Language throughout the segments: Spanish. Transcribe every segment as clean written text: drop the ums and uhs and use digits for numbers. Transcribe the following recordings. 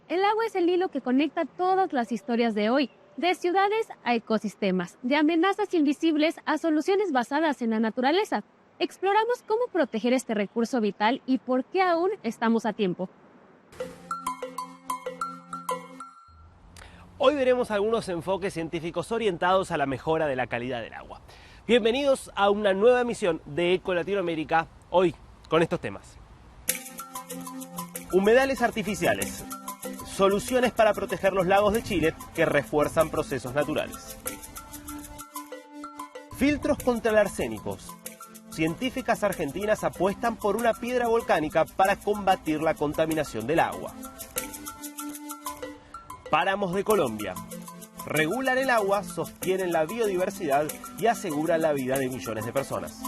El agua es el hilo que conecta todas las historias de hoy, de ciudades a ecosistemas, de amenazas invisibles a soluciones basadas en la naturaleza. Exploramos cómo proteger este recurso vital y por qué aún estamos a tiempo. Hoy veremos algunos enfoques científicos orientados a la mejora de la calidad del agua. Bienvenidos a una nueva emisión de Eco Latinoamérica, hoy con estos temas. Humedales artificiales. Soluciones para proteger los lagos de Chile que refuerzan procesos naturales. Filtros contra el arsénico. Científicas argentinas apuestan por una piedra volcánica para combatir la contaminación del agua. Páramos de Colombia. Regulan el agua, sostienen la biodiversidad y aseguran la vida de millones de personas.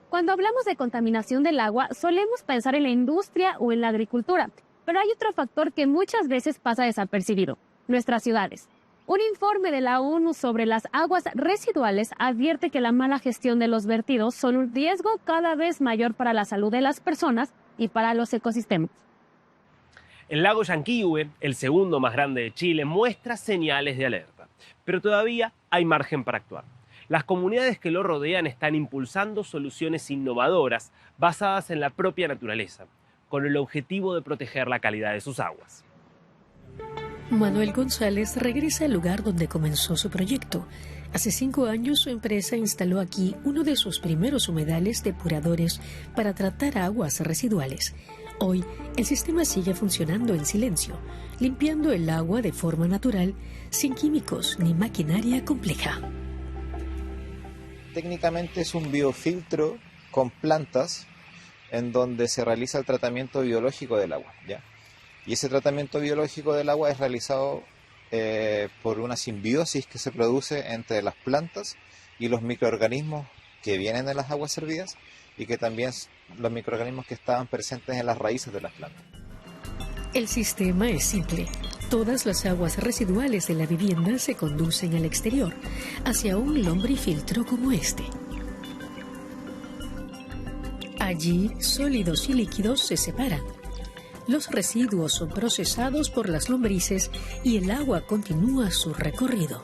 Cuando hablamos de contaminación del agua, solemos pensar en la industria o en la agricultura, pero hay otro factor que muchas veces pasa desapercibido: nuestras ciudades. Un informe de la ONU sobre las aguas residuales advierte que la mala gestión de los vertidos son un riesgo cada vez mayor para la salud de las personas y para los ecosistemas. El lago Yanquihue, el segundo más grande de Chile, muestra señales de alerta, pero todavía hay margen para actuar. Las comunidades que lo rodean están impulsando soluciones innovadoras basadas en la propia naturaleza, con el objetivo de proteger la calidad de sus aguas. Manuel González regresa al lugar donde comenzó su proyecto. Hace 5 años su empresa instaló aquí uno de sus primeros humedales depuradores para tratar aguas residuales. Hoy, el sistema sigue funcionando en silencio, limpiando el agua de forma natural, sin químicos ni maquinaria compleja. Técnicamente es un biofiltro con plantas en donde se realiza el tratamiento biológico del agua, ¿ya? Y ese tratamiento biológico del agua es realizado por una simbiosis que se produce entre las plantas y los microorganismos que vienen de las aguas servidas y que también los microorganismos que estaban presentes en las raíces de las plantas. El sistema es simple. Todas las aguas residuales de la vivienda se conducen al exterior, hacia un lombrifiltro como este. Allí, sólidos y líquidos se separan. Los residuos son procesados por las lombrices y el agua continúa su recorrido.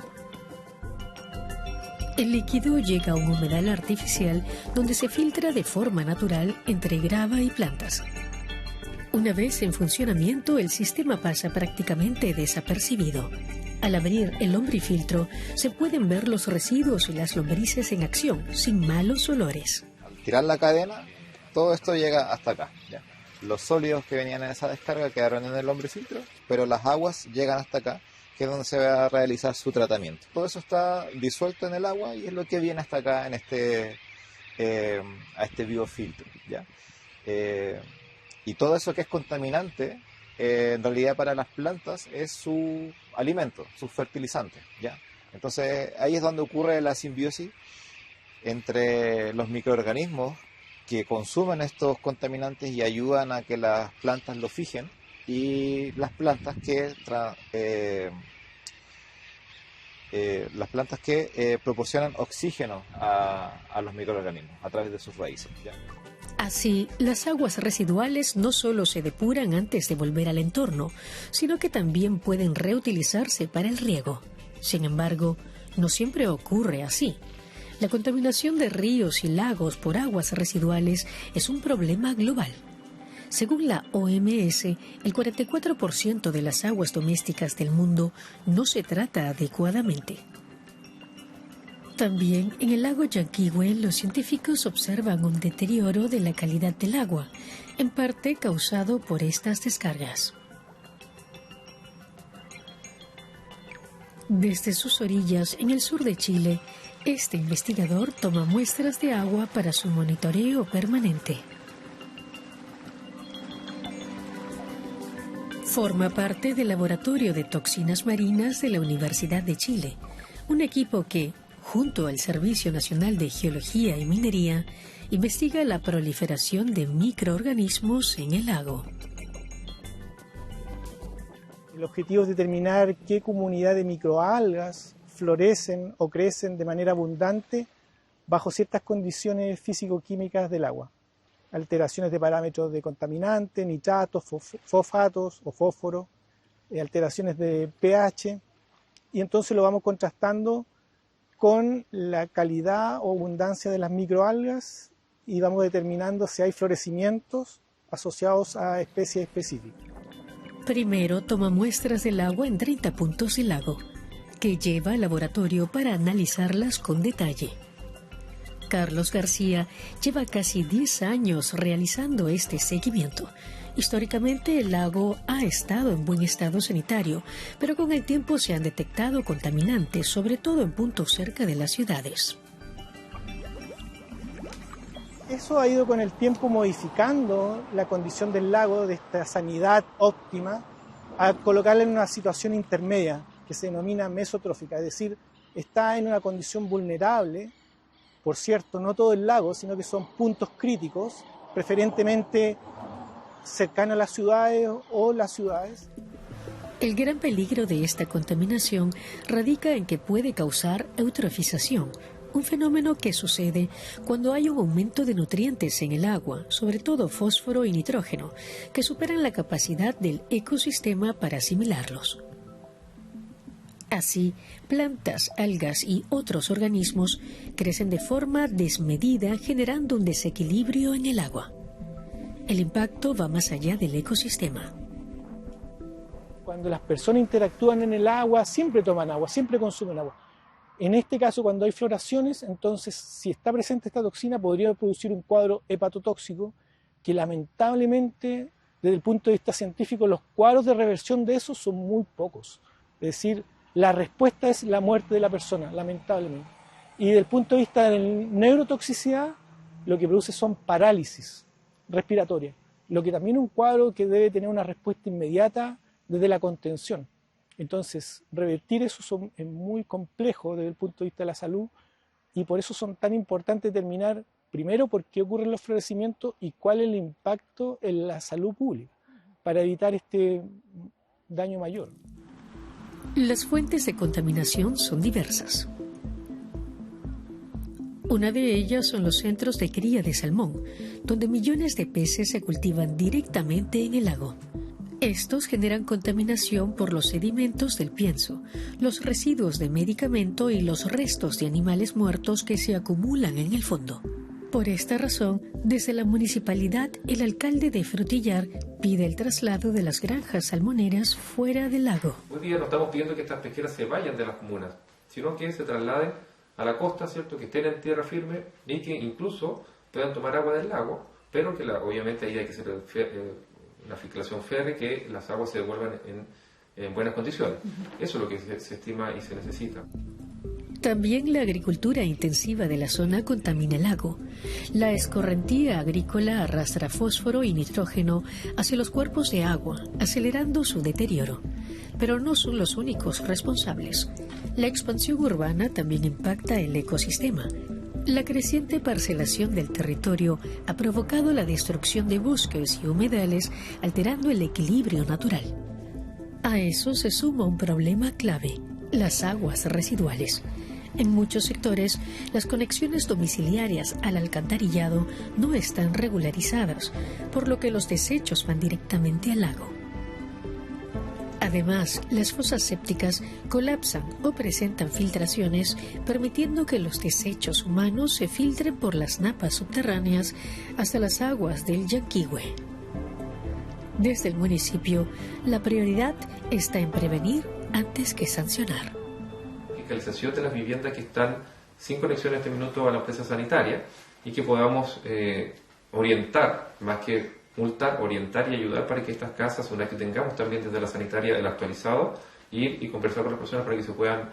El líquido llega a un humedal artificial donde se filtra de forma natural entre grava y plantas. Una vez en funcionamiento, el sistema pasa prácticamente desapercibido. Al abrir el lombrifiltro, se pueden ver los residuos y las lombrices en acción, sin malos olores. Al tirar la cadena, todo esto llega hasta acá, ¿ya? Los sólidos que venían en esa descarga quedaron en el lombrifiltro, pero las aguas llegan hasta acá, que es donde se va a realizar su tratamiento. Todo eso está disuelto en el agua y es lo que viene hasta acá en a este biofiltro, ¿ya? Y todo eso que es contaminante, en realidad para las plantas es su alimento, su fertilizante, ¿ya? Entonces ahí es donde ocurre la simbiosis entre los microorganismos que consumen estos contaminantes y ayudan a que las plantas lo fijen, y las plantas que proporcionan oxígeno a los microorganismos a través de sus raíces, ¿ya? Así, las aguas residuales no solo se depuran antes de volver al entorno, sino que también pueden reutilizarse para el riego. Sin embargo, no siempre ocurre así. La contaminación de ríos y lagos por aguas residuales es un problema global. Según la OMS, el 44% de las aguas domésticas del mundo no se trata adecuadamente. También en el lago Yanquihue, los científicos observan un deterioro de la calidad del agua, en parte causado por estas descargas. Desde sus orillas, en el sur de Chile, este investigador toma muestras de agua para su monitoreo permanente. Forma parte del Laboratorio de Toxinas Marinas de la Universidad de Chile, un equipo que, junto al Servicio Nacional de Geología y Minería, investiga la proliferación de microorganismos en el lago. El objetivo es determinar qué comunidad de microalgas florecen o crecen de manera abundante bajo ciertas condiciones físico-químicas del agua. alteraciones de parámetros de contaminantes, nitratos, fosfatos o fósforo, alteraciones de pH, y entonces lo vamos contrastando con la calidad o abundancia de las microalgas y vamos determinando si hay florecimientos asociados a especies específicas. Primero toma muestras del agua en 30 puntos del lago, que lleva al laboratorio para analizarlas con detalle. Carlos García lleva casi 10 años realizando este seguimiento. Históricamente el lago ha estado en buen estado sanitario, pero con el tiempo se han detectado contaminantes, sobre todo en puntos cerca de las ciudades. Eso ha ido con el tiempo modificando la condición del lago de esta sanidad óptima a colocarla en una situación intermedia que se denomina mesotrófica, es decir, está en una condición vulnerable. Por cierto, no todo el lago, sino que son puntos críticos, preferentemente cercanos a las ciudades o las ciudades. El gran peligro de esta contaminación radica en que puede causar eutrofización, un fenómeno que sucede cuando hay un aumento de nutrientes en el agua, sobre todo fósforo y nitrógeno, que superan la capacidad del ecosistema para asimilarlos. Así, plantas, algas y otros organismos crecen de forma desmedida, generando un desequilibrio en el agua. El impacto va más allá del ecosistema. Cuando las personas interactúan en el agua, siempre toman agua, siempre consumen agua. En este caso, cuando hay floraciones, entonces, si está presente esta toxina, podría producir un cuadro hepatotóxico que lamentablemente, desde el punto de vista científico, los cuadros de reversión de eso son muy pocos. Es decir, la respuesta es la muerte de la persona, lamentablemente. Y desde el punto de vista de la neurotoxicidad, lo que produce son parálisis respiratoria, lo que también es un cuadro que debe tener una respuesta inmediata desde la contención. Entonces, revertir eso es muy complejo desde el punto de vista de la salud y por eso son tan importantes determinar primero por qué ocurren los florecimientos y cuál es el impacto en la salud pública para evitar este daño mayor. Las fuentes de contaminación son diversas. Una de ellas son los centros de cría de salmón, donde millones de peces se cultivan directamente en el lago. Estos generan contaminación por los sedimentos del pienso, los residuos de medicamento y los restos de animales muertos que se acumulan en el fondo. Por esta razón, desde la municipalidad, el alcalde de Frutillar pide el traslado de las granjas salmoneras fuera del lago. Hoy día no estamos pidiendo que estas pesqueras se vayan de las comunas, sino que se trasladen a la costa, ¿cierto? Que estén en tierra firme y que incluso puedan tomar agua del lago, pero que obviamente ahí hay que hacer una filtración férrea, que las aguas se devuelvan en buenas condiciones. Eso es lo que se estima y se necesita. También la agricultura intensiva de la zona contamina el lago. La escorrentía agrícola arrastra fósforo y nitrógeno hacia los cuerpos de agua, acelerando su deterioro. Pero no son los únicos responsables. La expansión urbana también impacta el ecosistema. La creciente parcelación del territorio ha provocado la destrucción de bosques y humedales, alterando el equilibrio natural. A eso se suma un problema clave: las aguas residuales. En muchos sectores, las conexiones domiciliarias al alcantarillado no están regularizadas, por lo que los desechos van directamente al lago. Además, las fosas sépticas colapsan o presentan filtraciones, permitiendo que los desechos humanos se filtren por las napas subterráneas hasta las aguas del Llanquihue. Desde el municipio, la prioridad está en prevenir antes que sancionar. Fiscalización de las viviendas que están sin conexión en este minuto a la empresa sanitaria y que podamos orientar, más que multar, orientar y ayudar para que estas casas, una vez que tengamos también desde la sanitaria el actualizado, ir y conversar con las personas para que se puedan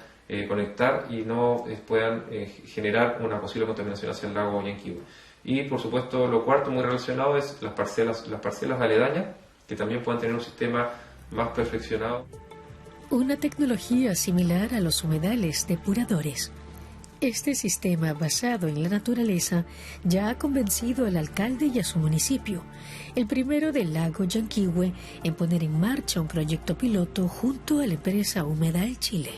conectar y no puedan generar una posible contaminación hacia el lago Llanquihue. Y por supuesto, lo cuarto muy relacionado es las parcelas aledañas, que también puedan tener un sistema más perfeccionado. Una tecnología similar a los humedales depuradores. Este sistema, basado en la naturaleza, ya ha convencido al alcalde y a su municipio, el primero del lago Llanquihue, en poner en marcha un proyecto piloto junto a la empresa Humedal Chile.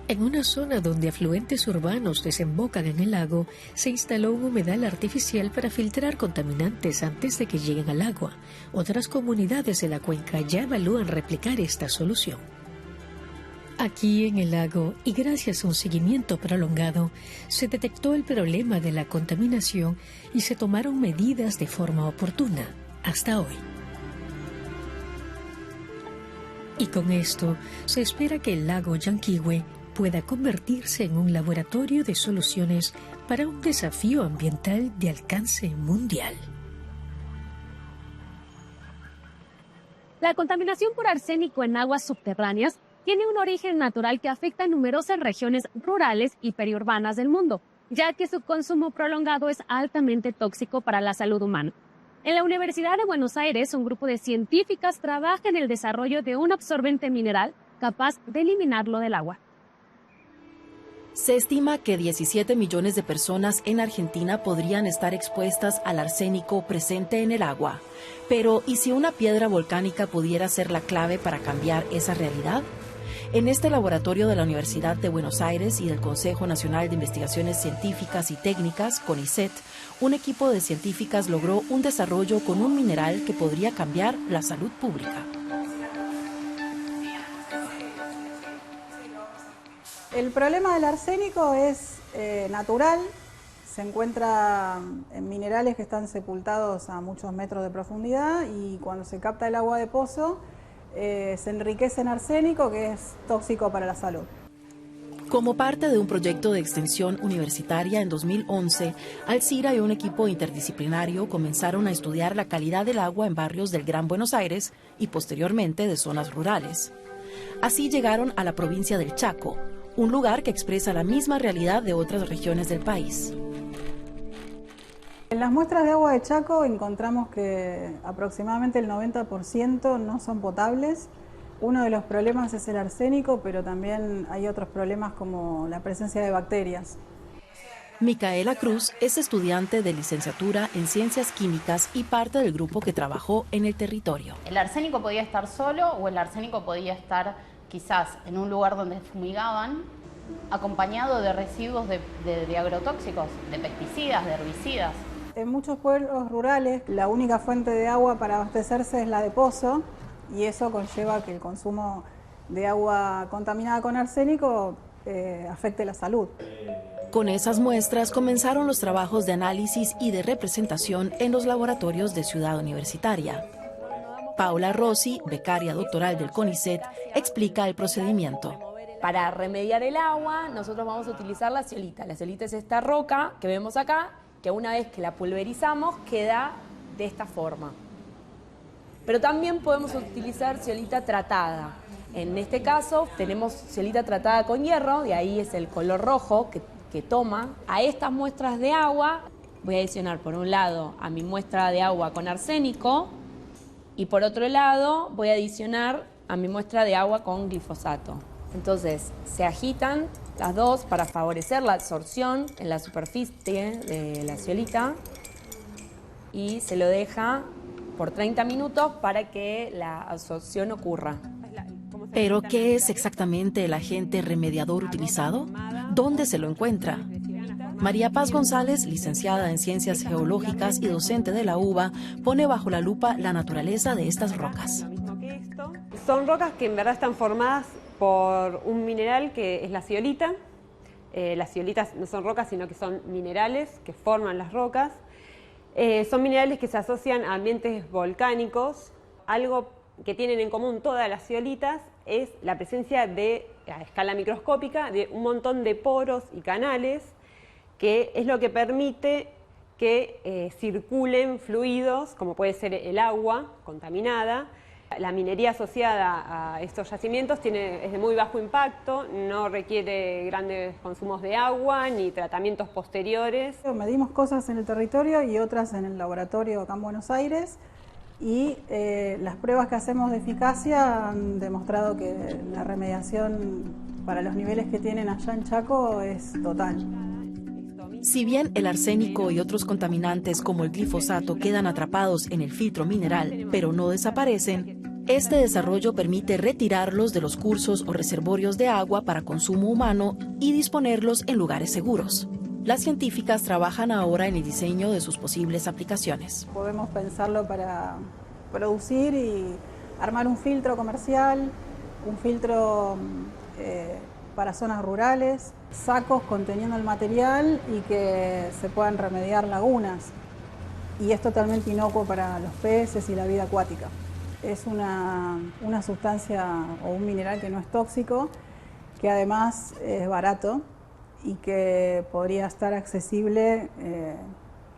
En una zona donde afluentes urbanos desembocan en el lago, se instaló un humedal artificial para filtrar contaminantes antes de que lleguen al agua. Otras comunidades de la cuenca ya evalúan replicar esta solución. Aquí en el lago, y gracias a un seguimiento prolongado, se detectó el problema de la contaminación y se tomaron medidas de forma oportuna hasta hoy. Y con esto, se espera que el lago Llanquihue pueda convertirse en un laboratorio de soluciones para un desafío ambiental de alcance mundial. La contaminación por arsénico en aguas subterráneas tiene un origen natural que afecta a numerosas regiones rurales y periurbanas del mundo, ya que su consumo prolongado es altamente tóxico para la salud humana. En la Universidad de Buenos Aires, un grupo de científicas trabaja en el desarrollo de un absorbente mineral capaz de eliminarlo del agua. Se estima que 17 millones de personas en Argentina podrían estar expuestas al arsénico presente en el agua. Pero, ¿y si una piedra volcánica pudiera ser la clave para cambiar esa realidad? En este laboratorio de la Universidad de Buenos Aires y del Consejo Nacional de Investigaciones Científicas y Técnicas, CONICET, un equipo de científicas logró un desarrollo con un mineral que podría cambiar la salud pública. El problema del arsénico es natural, se encuentra en minerales que están sepultados a muchos metros de profundidad y cuando se capta el agua de pozo se enriquece en arsénico, que es tóxico para la salud. Como parte de un proyecto de extensión universitaria en 2011, Alcira y un equipo interdisciplinario comenzaron a estudiar la calidad del agua en barrios del Gran Buenos Aires y posteriormente de zonas rurales. Así llegaron a la provincia del Chaco, un lugar que expresa la misma realidad de otras regiones del país. En las muestras de agua de Chaco encontramos que aproximadamente el 90% no son potables. Uno de los problemas es el arsénico, pero también hay otros problemas como la presencia de bacterias. Micaela Cruz es estudiante de licenciatura en Ciencias Químicas y parte del grupo que trabajó en el territorio. ¿El arsénico podía estar solo o el arsénico podía estar quizás en un lugar donde fumigaban, acompañado de residuos de agrotóxicos, de pesticidas, de herbicidas? En muchos pueblos rurales la única fuente de agua para abastecerse es la de pozo y eso conlleva que el consumo de agua contaminada con arsénico afecte la salud. Con esas muestras comenzaron los trabajos de análisis y de representación en los laboratorios de Ciudad Universitaria. Paula Rossi, becaria doctoral del CONICET, explica el procedimiento. Para remediar el agua, nosotros vamos a utilizar la zeolita. La zeolita es esta roca que vemos acá, que una vez que la pulverizamos queda de esta forma. Pero también podemos utilizar zeolita tratada. En este caso tenemos zeolita tratada con hierro, de ahí es el color rojo que toma. A estas muestras de agua voy a adicionar por un lado a mi muestra de agua con arsénico y por otro lado voy a adicionar a mi muestra de agua con glifosato. Entonces se agitan las dos para favorecer la absorción en la superficie de la zeolita y se lo deja por 30 minutos para que la absorción ocurra. ¿Pero qué es exactamente el agente remediador utilizado? ¿Dónde se lo encuentra? María Paz González, licenciada en Ciencias Geológicas y docente de la UBA, pone bajo la lupa la naturaleza de estas rocas. Son rocas que en verdad están formadas por un mineral que es la zeolita. Las zeolitas no son rocas, sino que son minerales que forman las rocas. Son minerales que se asocian a ambientes volcánicos. Algo que tienen en común todas las zeolitas es la presencia a escala microscópica de un montón de poros y canales, que es lo que permite que circulen fluidos, como puede ser el agua contaminada. La minería asociada a estos yacimientos es de muy bajo impacto, no requiere grandes consumos de agua ni tratamientos posteriores. Medimos cosas en el territorio y otras en el laboratorio acá en Buenos Aires y las pruebas que hacemos de eficacia han demostrado que la remediación para los niveles que tienen allá en Chaco es total. Si bien el arsénico y otros contaminantes como el glifosato quedan atrapados en el filtro mineral, pero no desaparecen, Este desarrollo permite retirarlos de los cursos o reservorios de agua para consumo humano y disponerlos en lugares seguros. Las científicas trabajan ahora en el diseño de sus posibles aplicaciones. Podemos pensarlo para producir y armar un filtro comercial, un filtro para zonas rurales, sacos conteniendo el material y que se puedan remediar lagunas. Y es totalmente inocuo para los peces y la vida acuática. Es una sustancia o un mineral que no es tóxico, que además es barato y que podría estar accesible,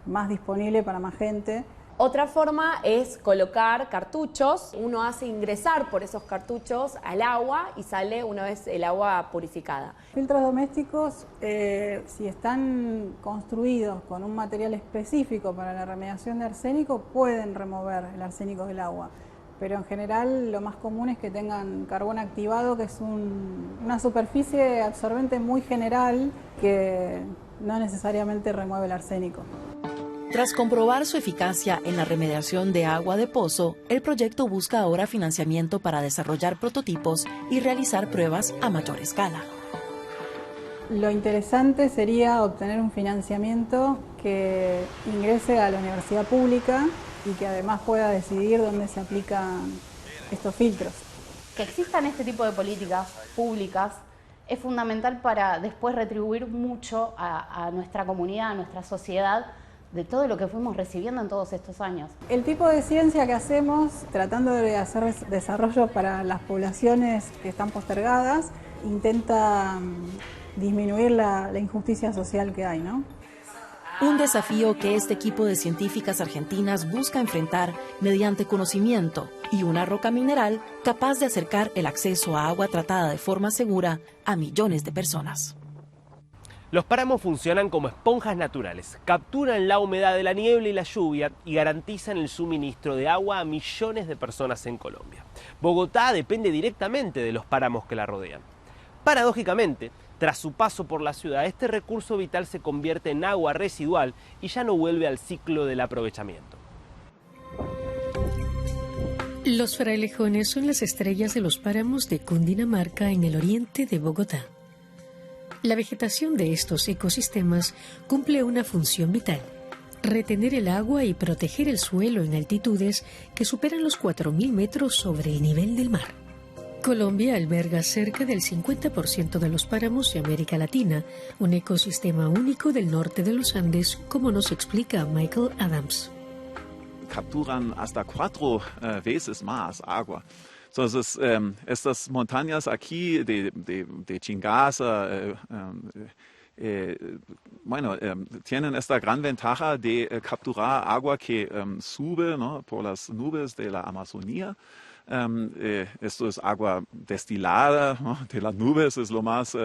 más disponible para más gente. Otra forma es colocar cartuchos. Uno hace ingresar por esos cartuchos al agua y sale una vez el agua purificada. Filtros domésticos, si están construidos con un material específico para la remediación de arsénico, pueden remover el arsénico del agua. Pero en general lo más común es que tengan carbón activado, que es una superficie absorbente muy general que no necesariamente remueve el arsénico. Tras comprobar su eficacia en la remediación de agua de pozo, el proyecto busca ahora financiamiento para desarrollar prototipos y realizar pruebas a mayor escala. Lo interesante sería obtener un financiamiento que ingrese a la universidad pública y que además pueda decidir dónde se aplican estos filtros. Que existan este tipo de políticas públicas es fundamental para después retribuir mucho a nuestra comunidad, a nuestra sociedad, de todo lo que fuimos recibiendo en todos estos años. El tipo de ciencia que hacemos, tratando de hacer desarrollo para las poblaciones que están postergadas, intenta disminuir la injusticia social que hay, ¿no? Un desafío que este equipo de científicas argentinas busca enfrentar mediante conocimiento y una roca mineral capaz de acercar el acceso a agua tratada de forma segura a millones de personas. Los páramos funcionan como esponjas naturales, capturan la humedad de la niebla y la lluvia y garantizan el suministro de agua a millones de personas en Colombia. Bogotá depende directamente de los páramos que la rodean. Paradójicamente, tras su paso por la ciudad, este recurso vital se convierte en agua residual y ya no vuelve al ciclo del aprovechamiento. Los frailejones son las estrellas de los páramos de Cundinamarca en el oriente de Bogotá. La vegetación de estos ecosistemas cumple una función vital: retener el agua y proteger el suelo en altitudes que superan los 4.000 metros sobre el nivel del mar. Colombia alberga cerca del 50% de los páramos de América Latina, un ecosistema único del norte de los Andes, como nos explica Michael Adams. Capturan hasta 4 veces más agua. Entonces, estas montañas aquí de Chingaza, tienen esta gran ventaja de capturar agua que sube, ¿no?, por las nubes de la Amazonía. Esto es agua destilada, ¿no?, de las nubes, es lo más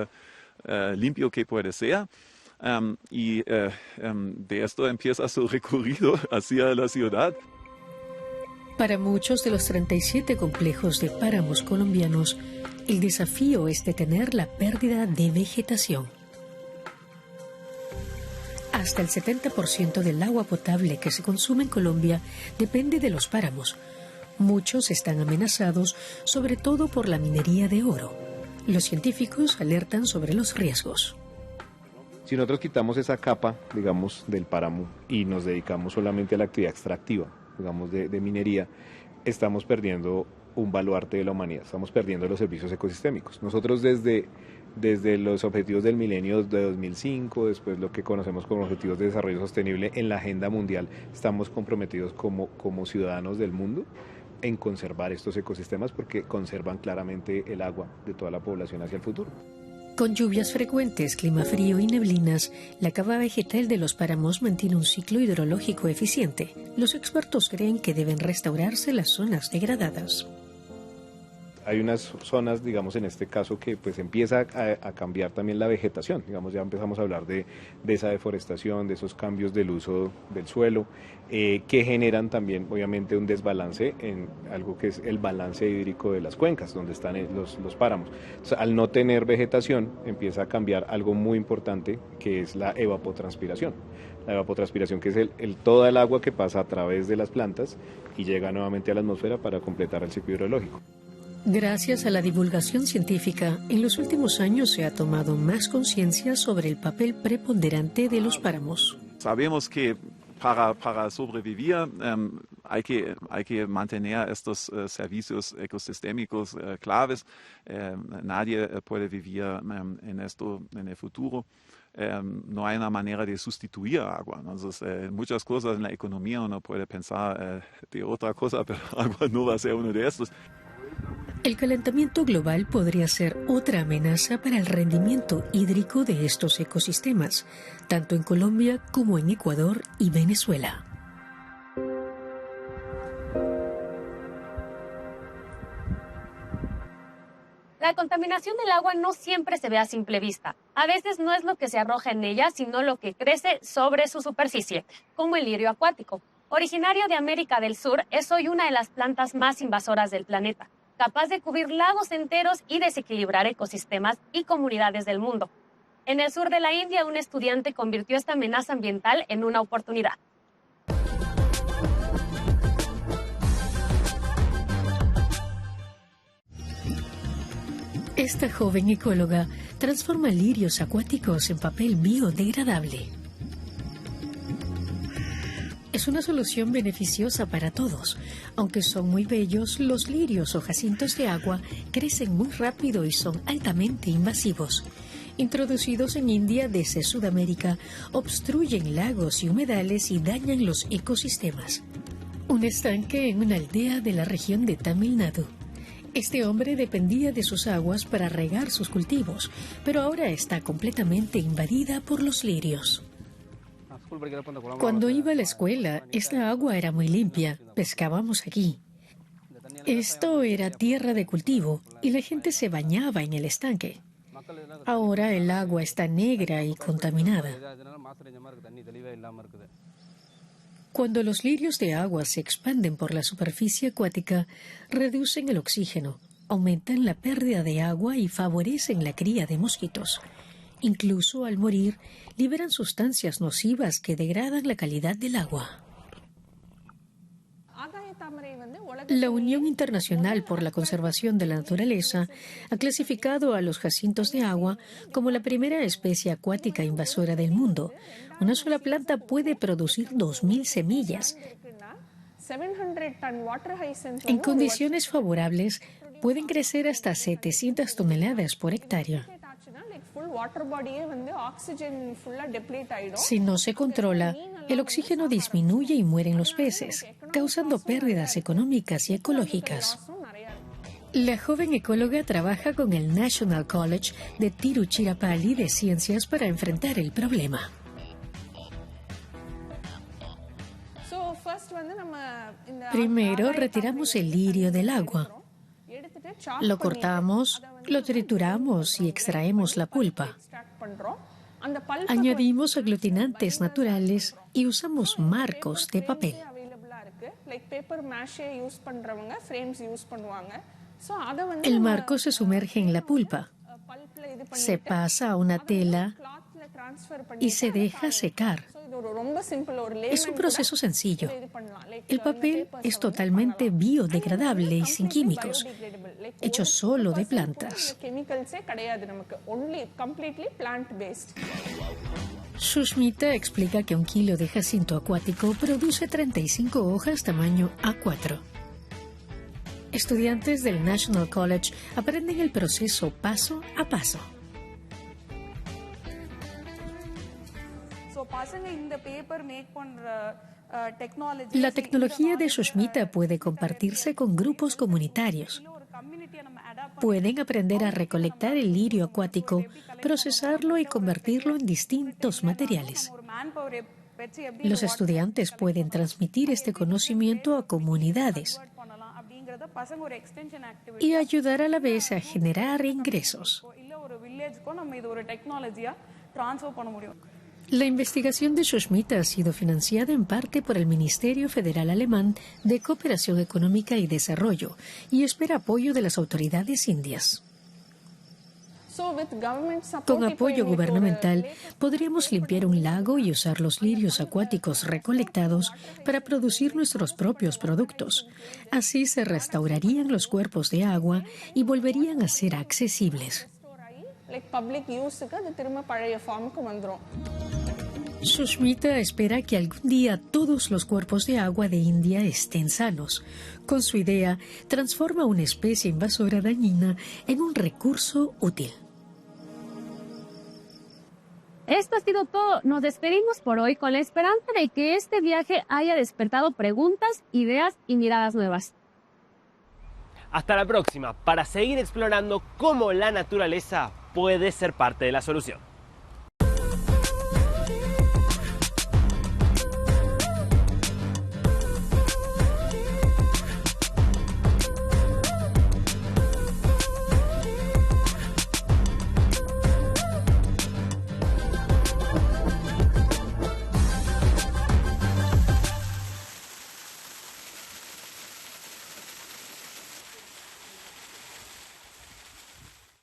limpio que puede ser. De esto empieza su recorrido hacia la ciudad. Para muchos de los 37 complejos de páramos colombianos, el desafío es detener la pérdida de vegetación. Hasta el 70% del agua potable que se consume en Colombia depende de los páramos. Muchos están amenazados, sobre todo por la minería de oro. Los científicos alertan sobre los riesgos. Si nosotros quitamos esa capa, digamos, del páramo y nos dedicamos solamente a la actividad extractiva, digamos, de minería, estamos perdiendo un baluarte de la humanidad, estamos perdiendo los servicios ecosistémicos. Nosotros desde los objetivos del milenio de 2005, después lo que conocemos como objetivos de desarrollo sostenible en la agenda mundial, estamos comprometidos como ciudadanos del mundo en conservar estos ecosistemas porque conservan claramente el agua de toda la población hacia el futuro. Con lluvias frecuentes, clima frío y neblinas, la capa vegetal de los páramos mantiene un ciclo hidrológico eficiente. Los expertos creen que deben restaurarse las zonas degradadas. hay unas zonas, digamos en este caso, que pues empieza a cambiar también la vegetación, digamos ya empezamos a hablar de esa deforestación, de esos cambios del uso del suelo, que generan también obviamente un desbalance en algo que es el balance hídrico de las cuencas, donde están los páramos. Entonces, al no tener vegetación empieza a cambiar algo muy importante, que es la evapotranspiración. La evapotranspiración, que es toda el agua que pasa a través de las plantas y llega nuevamente a la atmósfera para completar el ciclo hidrológico. Gracias a la divulgación científica, en los últimos años se ha tomado más conciencia sobre el papel preponderante de los páramos. Sabemos que para sobrevivir hay que mantener estos servicios ecosistémicos claves. Nadie puede vivir en esto en el futuro. No hay una manera de sustituir agua. Entonces, muchas cosas en la economía uno puede pensar de otra cosa, pero agua no va a ser uno de estos. El calentamiento global podría ser otra amenaza para el rendimiento hídrico de estos ecosistemas, tanto en Colombia como en Ecuador y Venezuela. La contaminación del agua no siempre se ve a simple vista. A veces no es lo que se arroja en ella, sino lo que crece sobre su superficie, como el lirio acuático. Originario de América del Sur, es hoy una de las plantas más invasoras del planeta, capaz de cubrir lagos enteros y desequilibrar ecosistemas y comunidades del mundo. En el sur de la India, un estudiante convirtió esta amenaza ambiental en una oportunidad. Esta joven ecóloga transforma lirios acuáticos en papel biodegradable. Es una solución beneficiosa para todos. Aunque son muy bellos, los lirios o jacintos de agua crecen muy rápido y son altamente invasivos. Introducidos en India desde Sudamérica, obstruyen lagos y humedales y dañan los ecosistemas. Un estanque en una aldea de la región de Tamil Nadu. Este hombre dependía de sus aguas para regar sus cultivos, pero ahora está completamente invadida por los lirios. Cuando iba a la escuela, esta agua era muy limpia, pescábamos aquí. Esto era tierra de cultivo y la gente se bañaba en el estanque. Ahora el agua está negra y contaminada. Cuando los lirios de agua se expanden por la superficie acuática, reducen el oxígeno, aumentan la pérdida de agua y favorecen la cría de mosquitos. Incluso al morir, liberan sustancias nocivas que degradan la calidad del agua. La Unión Internacional por la Conservación de la Naturaleza ha clasificado a los jacintos de agua como la primera especie acuática invasora del mundo. Una sola planta puede producir 2.000 semillas. En condiciones favorables, pueden crecer hasta 700 toneladas por hectárea. Si no se controla, el oxígeno disminuye y mueren los peces, causando pérdidas económicas y ecológicas. La joven ecóloga trabaja con el National College de Tiruchirappalli de Ciencias para enfrentar el problema. Primero, retiramos el lirio del agua. Lo cortamos, lo trituramos y extraemos la pulpa. Añadimos aglutinantes naturales y usamos marcos de papel. El marco se sumerge en la pulpa, se pasa a una tela y se deja secar. Es un proceso sencillo. El papel es totalmente biodegradable y sin químicos, hecho solo de plantas. Sushmita explica que un kilo de jacinto acuático produce 35 hojas tamaño A4. Estudiantes del National College aprenden el proceso paso a paso. La tecnología de Sushmita puede compartirse con grupos comunitarios. Pueden aprender a recolectar el lirio acuático, procesarlo y convertirlo en distintos materiales. Los estudiantes pueden transmitir este conocimiento a comunidades. y ayudar a la vez a generar ingresos. La investigación de Sushmita ha sido financiada en parte por el Ministerio Federal Alemán de Cooperación Económica y Desarrollo y espera apoyo de las autoridades indias. Con apoyo gubernamental, podríamos limpiar un lago y usar los lirios acuáticos recolectados para producir nuestros propios productos. Así se restaurarían los cuerpos de agua y volverían a ser accesibles. Sushmita espera que algún día todos los cuerpos de agua de India estén sanos. Con su idea, transforma una especie invasora dañina en un recurso útil. Esto ha sido todo. Nos despedimos por hoy con la esperanza de que este viaje haya despertado preguntas, ideas y miradas nuevas. Hasta la próxima, para seguir explorando cómo la naturaleza puede ser parte de la solución.